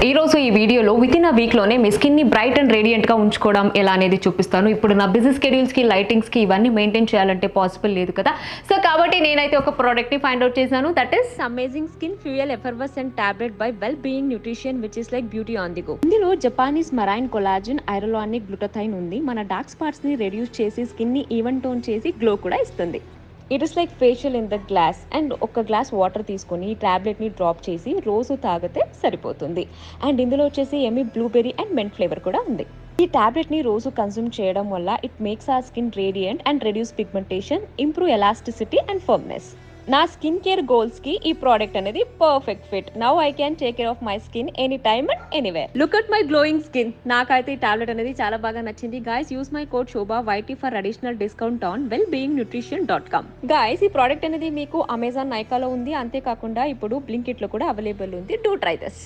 ఈ రోజు ఈ వీడియోలో వితిన్ అ వీక్ లోనే మీ స్కిన్ ని బ్రైట్ అండ్ రేడియంట్ గా ఉంచుకోవడం ఎలా అనేది చూపిస్తాను. ఇప్పుడు నా బిజీ స్కెడ్యూల్స్ కి లైటింగ్స్ కి ఇవన్నీ మెయింటైన్ చేయాలంటే పాసిబుల్ లేదు కదా. సో కాబట్టి నేనైతే ఒక ప్రోడక్ట్ ని ఫైండ్ అవుట్ చేశాను. That is amazing skin fuel effervescent tablet by well being nutrition which is like beauty on the go. ఇందులో జపానీస్ మరైన్ కొలాజిన్, ఐరలానిక్ గ్లూటథైన్ ఉంది. మన డార్క్ స్పాట్స్ ని రెడ్యూస్ చేసి స్కిన్ ని ఈవెన్ టోన్ చేసి glow కూడా ఇస్తుంది. It is like facial in the glass. And ఒక గ్లాస్ వాటర్ తీసుకొని ఈ టాబ్లెట్ని డ్రాప్ చేసి రోజు తాగితే సరిపోతుంది. అండ్ ఇందులో వచ్చేసి ఎమ్మి బ్లూబెర్రీ అండ్ మెంట్ ఫ్లేవర్ కూడా ఉంది. ఈ టాబ్లెట్ని రోజు కన్జ్యూమ్ చేయడం వల్ల it makes our skin radiant and reduce pigmentation, improve elasticity and firmness. నా స్కిన్ కేర్ గోల్స్ కి ఈ ప్రోడక్ట్ అనేది perfect fit. Now I can take care of my skin any time and anywhere. Look at my glowing skin. నాకైతే ఈ tablet అనేది చాలా బాగా నచ్చింది. Guys use my code Shobha YT for additional discount on wellbeingnutrition.com. Guys ఈ product అనేది మీకు Amazon, నైకాలో ఉంది. అంతేకాకుండా ఇప్పుడు బ్లింకిట్ లో కూడా అవైలబుల్ ఉంది. Do try this.